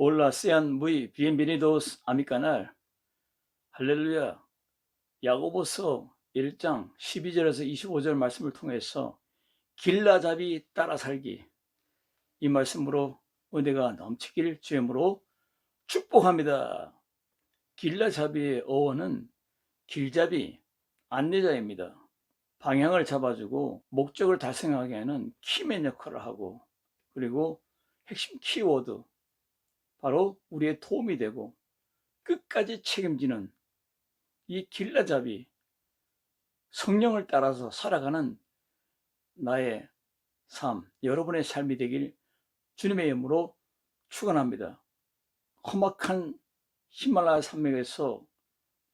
Hola, sean muy bienvenidos a mi canal. 할렐루야. 야고보서 1장 12절에서 25절 말씀을 통해서 길라잡이 따라 살기, 이 말씀으로 은혜가 넘치길 주임으로 축복합니다. 길라잡이의 어원은 길잡이, 안내자입니다. 방향을 잡아주고 목적을 달성하게 하는 키맨 역할을 하고, 그리고 핵심 키워드, 바로 우리의 도움이 되고 끝까지 책임지는 이 길라잡이, 성령을 따라서 살아가는 나의 삶, 여러분의 삶이 되길 주님의 이름으로 축원합니다. 험악한 히말라야 산맥에서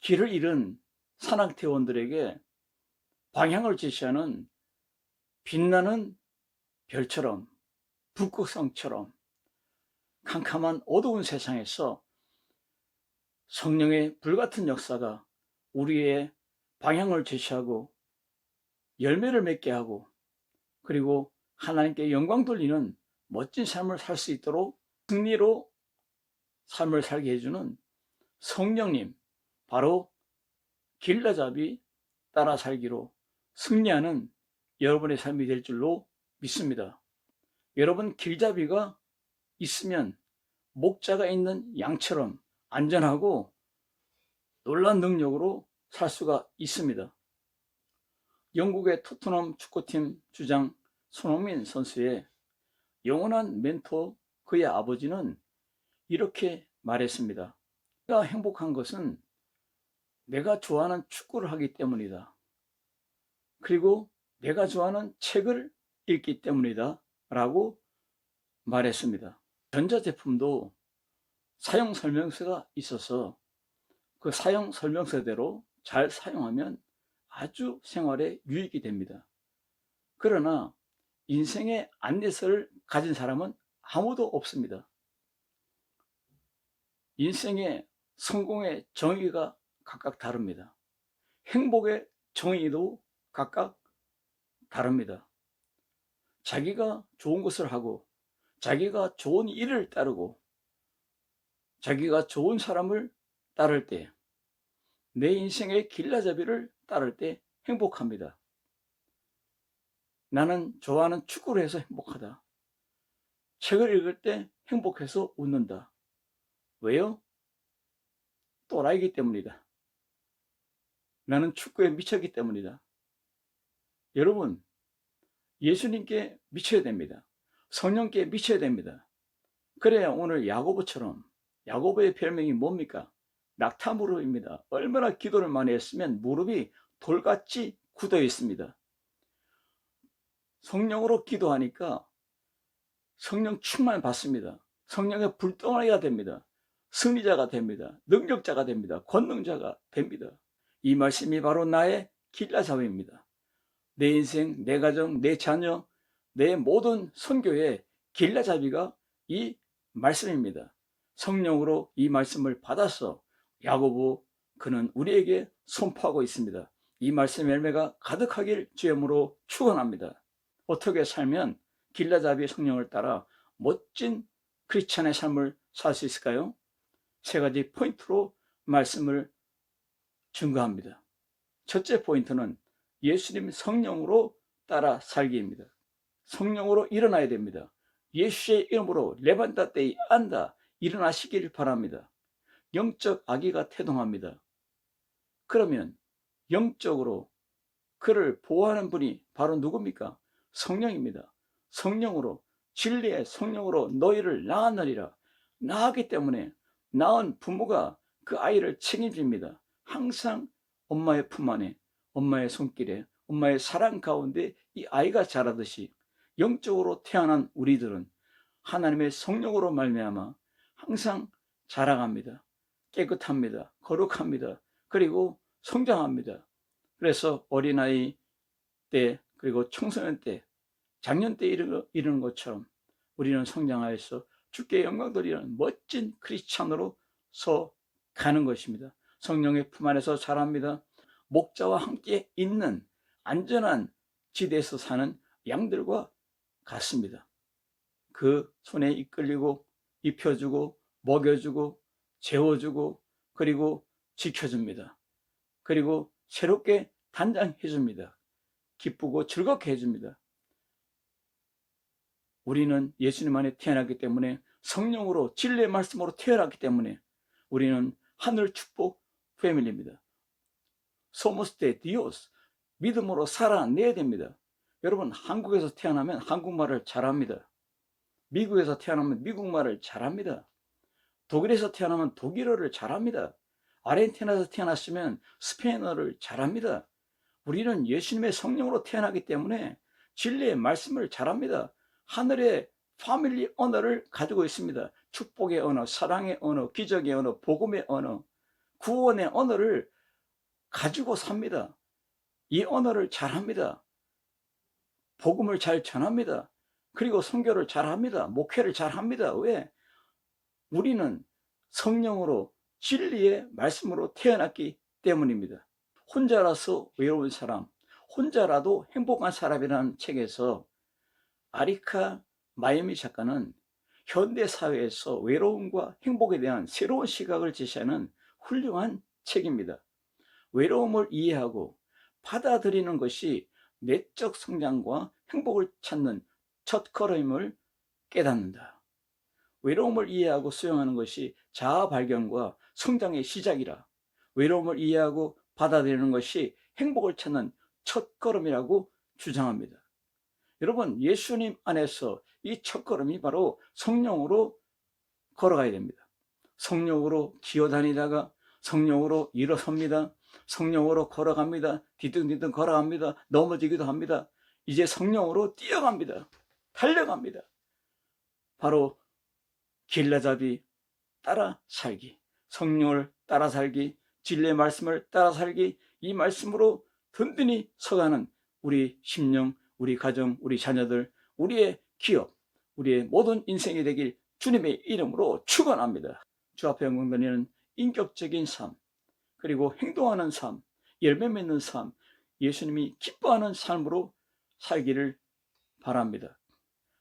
길을 잃은 산악대원들에게 방향을 제시하는 빛나는 별처럼, 북극성처럼 캄캄한 어두운 세상에서 성령의 불같은 역사가 우리의 방향을 제시하고 열매를 맺게 하고, 그리고 하나님께 영광 돌리는 멋진 삶을 살 수 있도록 승리로 삶을 살게 해주는 성령님, 바로 길라잡이 따라 살기로 승리하는 여러분의 삶이 될 줄로 믿습니다. 여러분, 길잡이가 있으면 목자가 있는 양처럼 안전하고 놀라운 능력으로 살 수가 있습니다. 영국의 토트넘 축구팀 주장 손흥민 선수의 영원한 멘토, 그의 아버지는 이렇게 말했습니다. 내가 행복한 것은 내가 좋아하는 축구를 하기 때문이다. 그리고 내가 좋아하는 책을 읽기 때문이다 라고 말했습니다. 전자제품도 사용 설명서가 있어서 그 사용 설명서대로 잘 사용하면 아주 생활에 유익이 됩니다. 그러나 인생의 안내서를 가진 사람은 아무도 없습니다. 인생의 성공의 정의가 각각 다릅니다. 행복의 정의도 각각 다릅니다. 자기가 좋은 것을 하고, 자기가 좋은 일을 따르고, 자기가 좋은 사람을 따를 때, 내 인생의 길라잡이를 따를 때 행복합니다. 나는 좋아하는 축구를 해서 행복하다. 책을 읽을 때 행복해서 웃는다. 왜요? 또라이기 때문이다. 나는 축구에 미쳤기 때문이다. 여러분, 예수님께 미쳐야 됩니다. 성령께 미쳐야 됩니다. 그래야 오늘 야고보처럼, 야고보의 별명이 뭡니까? 낙타 무릎입니다. 얼마나 기도를 많이 했으면 무릎이 돌같이 굳어 있습니다. 성령으로 기도하니까 성령 충만 받습니다. 성령의 불덩어리가 됩니다. 승리자가 됩니다. 능력자가 됩니다. 권능자가 됩니다. 이 말씀이 바로 나의 길라잡이입니다. 내 인생, 내 가정, 내 자녀, 내 모든 선교의 길라잡이가 이 말씀입니다. 성령으로 이 말씀을 받아서 야고보, 그는 우리에게 선포하고 있습니다. 이 말씀의 열매가 가득하길 주님으로 축원합니다. 어떻게 살면 길라잡이의 성령을 따라 멋진 크리스찬의 삶을 살 수 있을까요? 세 가지 포인트로 말씀을 증거합니다. 첫째 포인트는 예수님 성령으로 따라 살기입니다. 성령으로 일어나야 됩니다. 예수의 이름으로 레반다 때이 안다, 일어나시길 바랍니다. 영적 아기가 태동합니다. 그러면 영적으로 그를 보호하는 분이 바로 누굽니까? 성령입니다. 성령으로, 진리의 성령으로 너희를 낳았느니라. 낳았기 때문에 낳은 부모가 그 아이를 책임집니다. 항상 엄마의 품 안에, 엄마의 손길에, 엄마의 사랑 가운데 이 아이가 자라듯이 영적으로 태어난 우리들은 하나님의 성령으로 말미암아 항상 자라갑니다. 깨끗합니다. 거룩합니다. 그리고 성장합니다. 그래서 어린아이 때, 그리고 청소년 때, 작년 때 이르는 것처럼 우리는 성장하여서 주께 영광 돌리는 멋진 크리스찬으로 서 가는 것입니다. 성령의 품 안에서 자랍니다. 목자와 함께 있는 안전한 지대에서 사는 양들과 같습니다. 그 손에 이끌리고 입혀주고 먹여주고 재워주고 그리고 지켜줍니다. 그리고 새롭게 단장해줍니다. 기쁘고 즐겁게 해줍니다. 우리는 예수님 안에 태어났기 때문에, 성령으로 진리의 말씀으로 태어났기 때문에 우리는 하늘 축복 패밀리입니다. Somos de Dios. 믿음으로 살아내야 됩니다. 여러분, 한국에서 태어나면 한국말을 잘합니다. 미국에서 태어나면 미국말을 잘합니다. 독일에서 태어나면 독일어를 잘합니다. 아르헨티나에서 태어났으면 스페인어를 잘합니다. 우리는 예수님의 성령으로 태어나기 때문에 진리의 말씀을 잘합니다. 하늘의 패밀리 언어를 가지고 있습니다. 축복의 언어, 사랑의 언어, 기적의 언어, 복음의 언어, 구원의 언어를 가지고 삽니다. 이 언어를 잘합니다. 복음을 잘 전합니다. 그리고 선교를 잘합니다. 목회를 잘합니다. 왜? 우리는 성령으로 진리의 말씀으로 태어났기 때문입니다. 혼자라서 외로운 사람, 혼자라도 행복한 사람이라는 책에서 아리카 마이미 작가는 현대사회에서 외로움과 행복에 대한 새로운 시각을 제시하는 훌륭한 책입니다. 외로움을 이해하고 받아들이는 것이 내적 성장과 행복을 찾는 첫걸음을 깨닫는다. 외로움을 이해하고 수용하는 것이 자아 발견과 성장의 시작이라, 외로움을 이해하고 받아들이는 것이 행복을 찾는 첫걸음이라고 주장합니다. 여러분, 예수님 안에서 이 첫걸음이 바로 성령으로 걸어가야 됩니다. 성령으로 기어다니다가 성령으로 일어섭니다. 성령으로 걸어갑니다. 뒤뚱뒤뚱 걸어갑니다. 넘어지기도 합니다. 이제 성령으로 뛰어갑니다. 달려갑니다. 바로 길라잡이 따라 살기, 성령을 따라 살기, 진리의 말씀을 따라 살기, 이 말씀으로 든든히 서가는 우리 심령, 우리 가정, 우리 자녀들, 우리의 기업, 우리의 모든 인생이 되길 주님의 이름으로 축원합니다. 주 앞에 영광 드리는 인격적인 삶, 그리고 행동하는 삶, 열매 맺는 삶, 예수님이 기뻐하는 삶으로 살기를 바랍니다.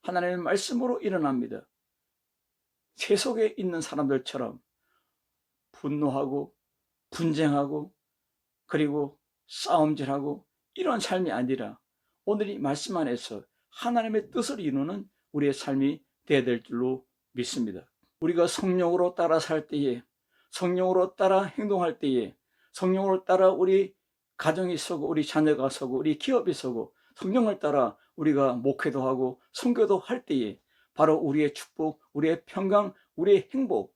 하나님의 말씀으로 일어납니다. 세속에 있는 사람들처럼 분노하고 분쟁하고 그리고 싸움질하고 이런 삶이 아니라 오늘 이 말씀 안에서 하나님의 뜻을 이루는 우리의 삶이 되어야 될 줄로 믿습니다. 우리가 성령으로 따라 살 때에, 성령으로 따라 행동할 때에, 성령으로 따라 우리 가정이 서고 우리 자녀가 서고 우리 기업이 서고 성령을 따라 우리가 목회도 하고 선교도 할 때에 바로 우리의 축복, 우리의 평강, 우리의 행복,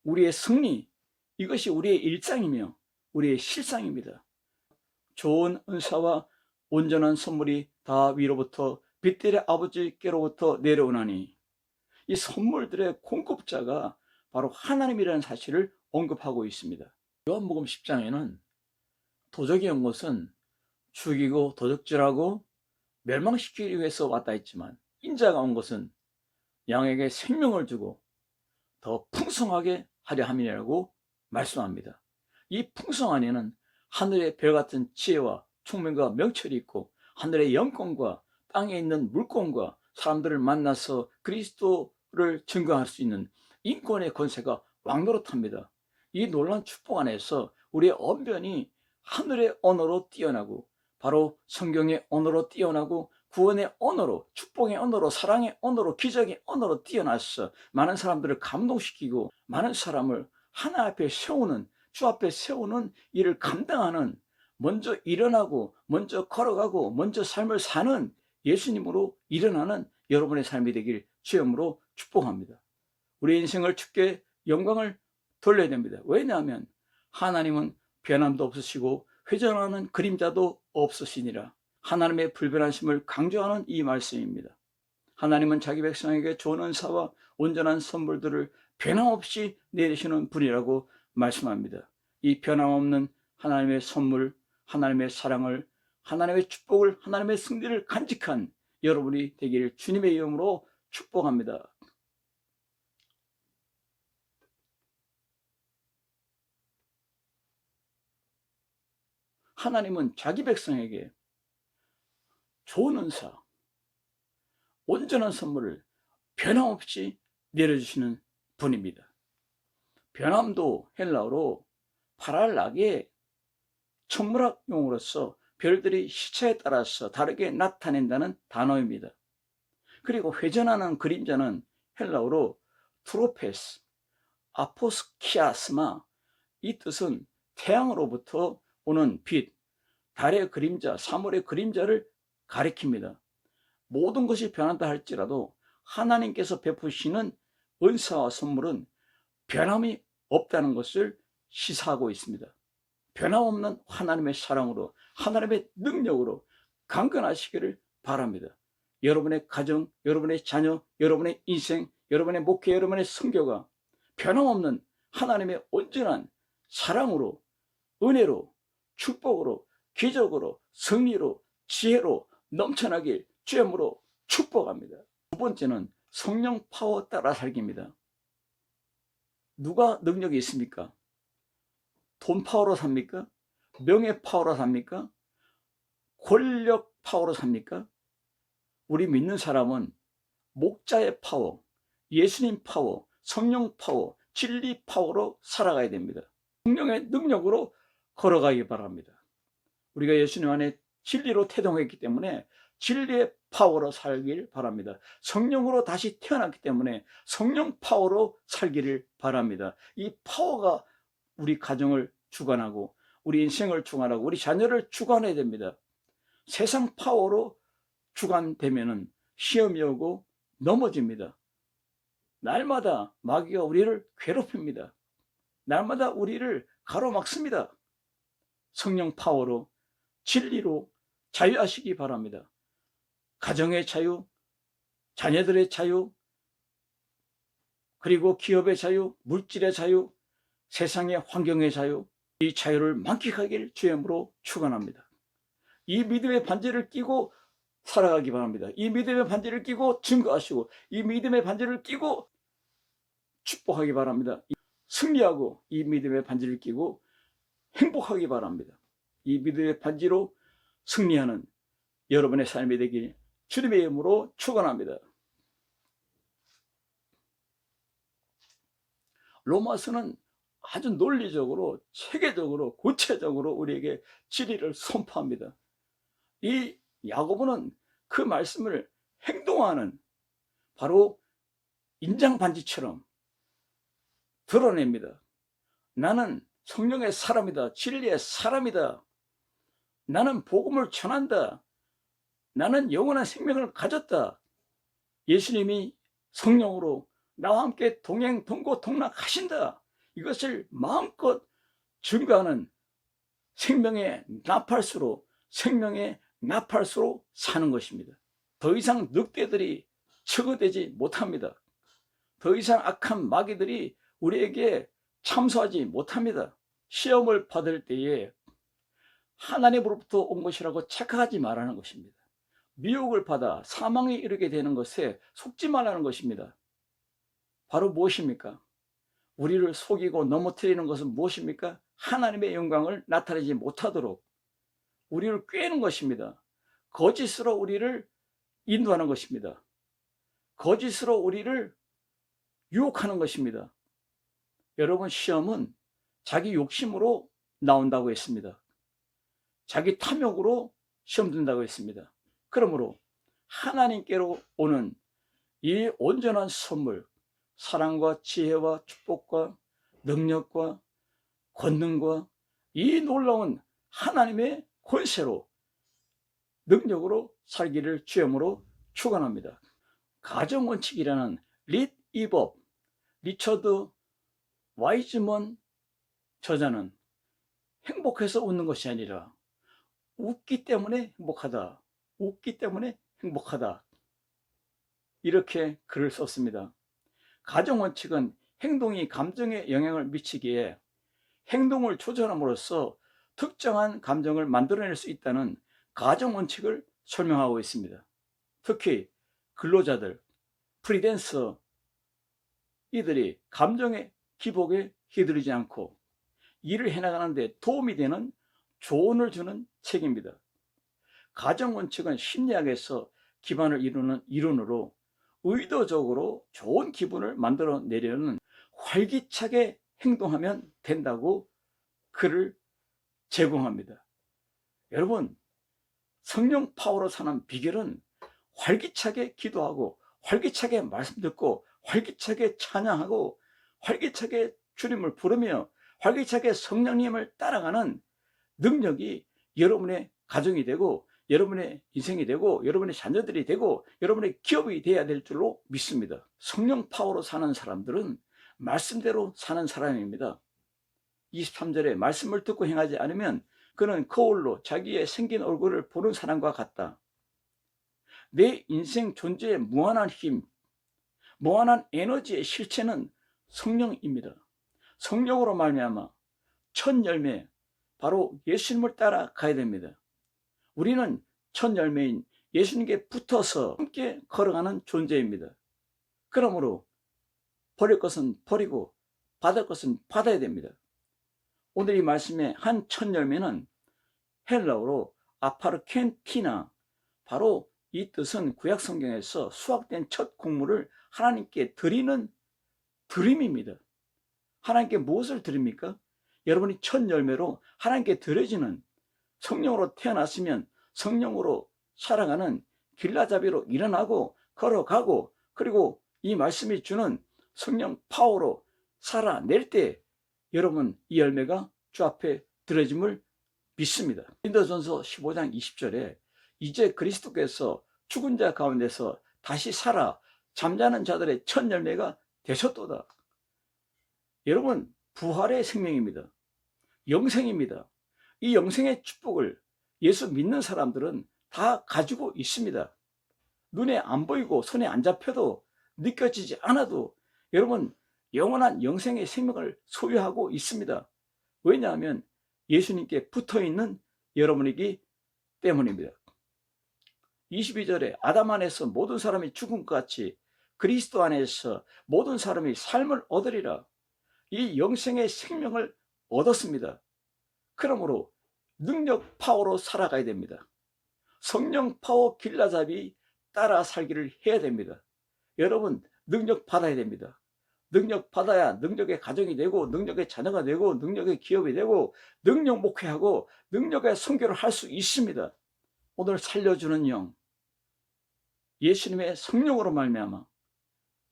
우리의 승리, 이것이 우리의 일상이며 우리의 실상입니다. 좋은 은사와 온전한 선물이 다 위로부터 빛들의 아버지께로부터 내려오나니, 이 선물들의 공급자가 바로 하나님이라는 사실을 언급하고 있습니다. 요한복음 10장에는 도적이 온 것은 죽이고 도적질하고 멸망시키기 위해서 왔다 했지만, 인자가 온 것은 양에게 생명을 주고 더 풍성하게 하려 함이라고 말씀합니다. 이 풍성 안에는 하늘의 별 같은 지혜와 총명과 명철이 있고, 하늘의 영권과 땅에 있는 물권과 사람들을 만나서 그리스도를 증거할 수 있는 인권의 권세가 왕노릇합니다. 이 놀라운 축복 안에서 우리의 언변이 하늘의 언어로 뛰어나고, 바로 성경의 언어로 뛰어나고, 구원의 언어로, 축복의 언어로, 사랑의 언어로, 기적의 언어로 뛰어나서 많은 사람들을 감동시키고 많은 사람을 하나 앞에 세우는, 주 앞에 세우는 일을 감당하는, 먼저 일어나고 먼저 걸어가고 먼저 삶을 사는 예수님으로 일어나는 여러분의 삶이 되길 주님으로 축복합니다. 우리 인생을 주께 영광을 돌려야 됩니다. 왜냐하면 하나님은 변함도 없으시고 회전하는 그림자도 없으시니라. 하나님의 불변하심을 강조하는 이 말씀입니다. 하나님은 자기 백성에게 좋은 은사와 온전한 선물들을 변함없이 내리시는 분이라고 말씀합니다. 이 변함없는 하나님의 선물, 하나님의 사랑을, 하나님의 축복을, 하나님의 승리를 간직한 여러분이 되기를 주님의 이름으로 축복합니다. 하나님은 자기 백성에게 좋은 은사, 온전한 선물을 변함없이 내려주시는 분입니다. 변함도 헬라어로 파랄라게 천문학 용어로서 별들이 시차에 따라서 다르게 나타낸다는 단어입니다. 그리고 회전하는 그림자는 헬라어로 트로페스, 아포스키아스마, 이 뜻은 태양으로부터 오는 빛, 달의 그림자, 3월의 그림자를 가리킵니다. 모든 것이 변한다 할지라도 하나님께서 베푸시는 은사와 선물은 변함이 없다는 것을 시사하고 있습니다. 변함없는 하나님의 사랑으로, 하나님의 능력으로 강건하시기를 바랍니다. 여러분의 가정, 여러분의 자녀, 여러분의 인생, 여러분의 목회, 여러분의 선교가 변함없는 하나님의 온전한 사랑으로, 은혜로, 축복으로, 기적으로, 승리로, 지혜로 넘쳐나길 주님으로 축복합니다. 두 번째는 성령 파워 따라 살기입니다. 누가 능력이 있습니까? 돈 파워로 삽니까? 명예 파워로 삽니까? 권력 파워로 삽니까? 우리 믿는 사람은 목자의 파워, 예수님 파워, 성령 파워, 진리 파워로 살아가야 됩니다. 성령의 능력으로 걸어가기 바랍니다. 우리가 예수님 안에 진리로 태동했기 때문에 진리의 파워로 살길 바랍니다. 성령으로 다시 태어났기 때문에 성령 파워로 살기를 바랍니다. 이 파워가 우리 가정을 주관하고 우리 인생을 주관하고 우리 자녀를 주관해야 됩니다. 세상 파워로 주관되면은 시험이 오고 넘어집니다. 날마다 마귀가 우리를 괴롭힙니다. 날마다 우리를 가로막습니다. 성령 파워로 진리로 자유하시기 바랍니다. 가정의 자유, 자녀들의 자유, 그리고 기업의 자유, 물질의 자유, 세상의 환경의 자유, 이 자유를 만끽하길 주님으로 축원합니다. 이 믿음의 반지를 끼고 살아가기 바랍니다. 이 믿음의 반지를 끼고 증거하시고 이 믿음의 반지를 끼고 축복하기 바랍니다. 승리하고 이 믿음의 반지를 끼고 행복하기 바랍니다. 이 믿음의 반지로 승리하는 여러분의 삶이 되길 주님의 이름으로 축원합니다. 로마서는 아주 논리적으로 체계적으로 구체적으로 우리에게 진리를 선포합니다. 이 야고보는 그 말씀을 행동하는 바로 인장반지처럼 드러냅니다. 나는 성령의 사람이다. 진리의 사람이다. 나는 복음을 전한다. 나는 영원한 생명을 가졌다. 예수님이 성령으로 나와 함께 동행, 동고, 동락하신다. 이것을 마음껏 증거하는 생명의 나팔수로 사는 것입니다. 더 이상 늑대들이 처거되지 못합니다. 더 이상 악한 마귀들이 우리에게 참소하지 못합니다. 시험을 받을 때에 하나님으로부터 온 것이라고 착각하지 말라는 것입니다. 미혹을 받아 사망에 이르게 되는 것에 속지 말라는 것입니다. 바로 무엇입니까? 우리를 속이고 넘어뜨리는 것은 무엇입니까? 하나님의 영광을 나타내지 못하도록 우리를 꾀는 것입니다. 거짓으로 우리를 인도하는 것입니다. 거짓으로 우리를 유혹하는 것입니다. 여러분, 시험은 자기 욕심으로 나온다고 했습니다. 자기 탐욕으로 시험 든다고 했습니다. 그러므로 하나님께로 오는 이 온전한 선물, 사랑과 지혜와 축복과 능력과 권능과 이 놀라운 하나님의 권세로 능력으로 살기를 주님으로 축원합니다. 가정원칙이라는 리이법 리처드 와이즈먼 저자는 행복해서 웃는 것이 아니라 웃기 때문에 행복하다. 웃기 때문에 행복하다. 이렇게 글을 썼습니다. 가정원칙은 행동이 감정에 영향을 미치기에 행동을 조절함으로써 특정한 감정을 만들어낼 수 있다는 가정원칙을 설명하고 있습니다. 특히 근로자들, 프리랜서 이들이 감정의 기복에 휘둘리지 않고 일을 해나가는데 도움이 되는 조언을 주는 책입니다. 가정원칙은 심리학에서 기반을 이루는 이론으로 의도적으로 좋은 기분을 만들어내려는 활기차게 행동하면 된다고 글을 제공합니다. 여러분, 성령 파워로 사는 비결은 활기차게 기도하고 활기차게 말씀 듣고 활기차게 찬양하고 활기차게 주님을 부르며 활기차게 성령님을 따라가는 능력이 여러분의 가정이 되고 여러분의 인생이 되고 여러분의 자녀들이 되고 여러분의 기업이 되어야 될 줄로 믿습니다. 성령 파워로 사는 사람들은 말씀대로 사는 사람입니다. 23절에 말씀을 듣고 행하지 않으면 그는 거울로 자기의 생긴 얼굴을 보는 사람과 같다. 내 인생 존재의 무한한 힘, 무한한 에너지의 실체는 성령입니다. 성령으로 말미암아 첫 열매, 바로 예수님을 따라가야 됩니다. 우리는 첫 열매인 예수님께 붙어서 함께 걸어가는 존재입니다. 그러므로 버릴 것은 버리고 받을 것은 받아야 됩니다. 오늘 이 말씀의 한 첫 열매는 헬라어로 아파르켄티나, 바로 이 뜻은 구약 성경에서 수확된 첫 곡물을 하나님께 드리는 드림입니다. 하나님께 무엇을 드립니까? 여러분이 첫 열매로 하나님께 드려지는, 성령으로 태어났으면 성령으로 살아가는 길라잡이로 일어나고 걸어가고, 그리고 이 말씀이 주는 성령 파워로 살아낼 때 여러분 이 열매가 주 앞에 드려짐을 믿습니다. 고린도전서 15장 20절에 이제 그리스도께서 죽은 자 가운데서 다시 살아 잠자는 자들의 첫 열매가 되셨도다. 여러분, 부활의 생명입니다. 영생입니다. 이 영생의 축복을 예수 믿는 사람들은 다 가지고 있습니다. 눈에 안 보이고 손에 안 잡혀도 느껴지지 않아도 여러분 영원한 영생의 생명을 소유하고 있습니다. 왜냐하면 예수님께 붙어있는 여러분이기 때문입니다. 22절에 아담 안에서 모든 사람이 죽은 것 같이 그리스도 안에서 모든 사람이 삶을 얻으리라. 이 영생의 생명을 얻었습니다. 그러므로 능력 파워로 살아가야 됩니다. 성령 파워 길라잡이 따라 살기를 해야 됩니다. 여러분 능력 받아야 됩니다. 능력 받아야 능력의 가정이 되고 능력의 자녀가 되고 능력의 기업이 되고 능력 목회하고 능력의 선교를 할 수 있습니다. 오늘 살려주는 영, 예수님의 성령으로 말미암아,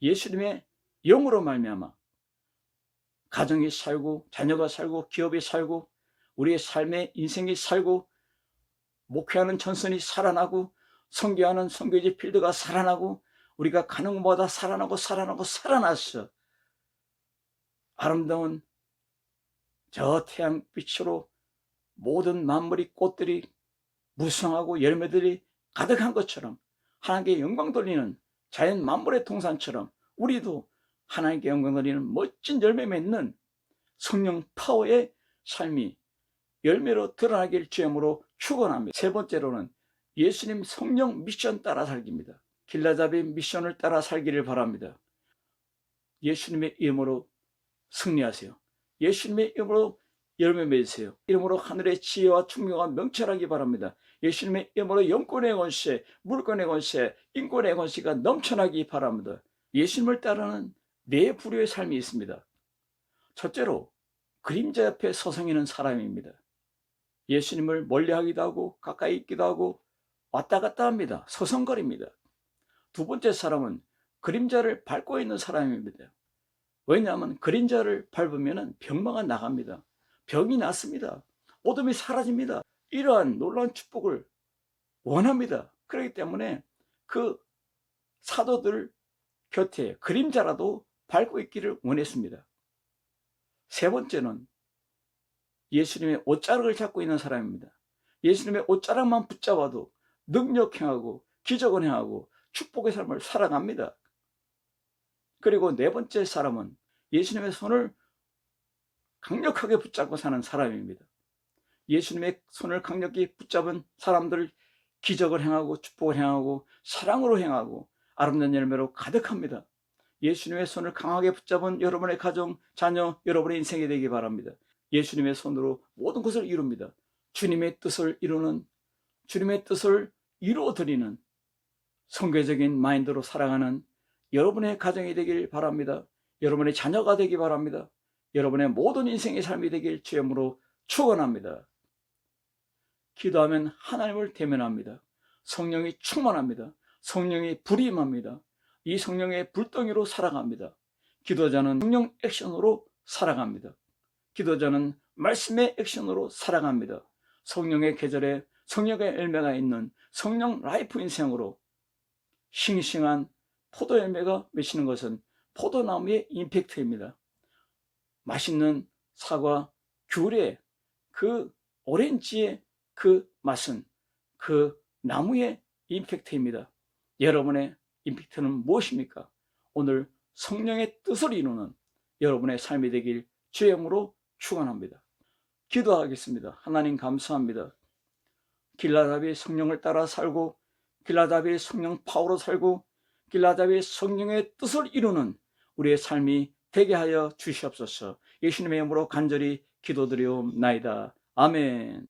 예수님의 영으로 말미암아 가정이 살고 자녀가 살고 기업이 살고 우리의 삶의 인생이 살고 목회하는 전선이 살아나고 선교하는 선교지 필드가 살아나고 우리가 가는 곳마다 살아나서 아름다운 저 태양빛으로 모든 만물이 꽃들이 무성하고 열매들이 가득한 것처럼 하나님께 영광 돌리는 자연 만물의 동산처럼 우리도 하나님께 영광 돌리는 멋진 열매 맺는 성령 파워의 삶이 열매로 드러나길 주님으로 축원합니다. 세 번째로는 예수님 성령 미션 따라 살기입니다. 길라잡이 미션을 따라 살기를 바랍니다. 예수님의 이름으로 승리하세요. 예수님의 이름으로 열매 맺으세요. 이름으로 하늘의 지혜와 충명과 명철하기 바랍니다. 예수님의 이름으로 영권의 권세, 물권의 권세, 인권의 권세가 넘쳐나기 바랍니다. 예수님을 따르는 네 부류의 삶이 있습니다. 첫째로 그림자 옆에 서성이는 사람입니다. 예수님을 멀리하기도 하고 가까이 있기도 하고 왔다 갔다 합니다. 서성거립니다. 두 번째 사람은 그림자를 밟고 있는 사람입니다. 왜냐하면 그림자를 밟으면 병마가 나갑니다. 병이 낫습니다. 어둠이 사라집니다. 이러한 놀라운 축복을 원합니다. 그렇기 때문에 그 사도들 곁에 그림자라도 밟고 있기를 원했습니다. 세 번째는 예수님의 옷자락을 잡고 있는 사람입니다. 예수님의 옷자락만 붙잡아도 능력 행하고 기적을 행하고 축복의 삶을 살아갑니다. 그리고 네 번째 사람은 예수님의 손을 강력하게 붙잡고 사는 사람입니다. 예수님의 손을 강력히 붙잡은 사람들 기적을 행하고 축복을 행하고 사랑으로 행하고 아름다운 열매로 가득합니다. 예수님의 손을 강하게 붙잡은 여러분의 가정, 자녀, 여러분의 인생이 되기 바랍니다. 예수님의 손으로 모든 것을 이룹니다. 주님의 뜻을 이루는, 주님의 뜻을 이루어드리는 선교적인 마인드로 살아가는 여러분의 가정이 되길 바랍니다. 여러분의 자녀가 되기 바랍니다. 여러분의 모든 인생의 삶이 되길 주의 이름으로 축원합니다. 기도하면 하나님을 대면합니다. 성령이 충만합니다. 성령이 불임합니다. 이 성령의 불덩이로 살아갑니다. 기도자는 성령 액션으로 살아갑니다. 기도자는 말씀의 액션으로 살아갑니다. 성령의 계절에 성령의 열매가 있는 성령 라이프 인생으로 싱싱한 포도 열매가 맺히는 것은 포도나무의 임팩트입니다. 맛있는 사과, 귤의 그 오렌지의 그 맛은 그 나무의 임팩트입니다. 여러분의 임팩트는 무엇입니까? 오늘 성령의 뜻을 이루는 여러분의 삶이 되길 주의 이름으로 축원합니다. 기도하겠습니다. 하나님 감사합니다. 길라다비의 성령을 따라 살고 길라다비의 성령 파워로 살고 길라다비의 성령의 뜻을 이루는 우리의 삶이 되게 하여 주시옵소서. 예수님의 이름으로 간절히 기도드리옵나이다. 아멘.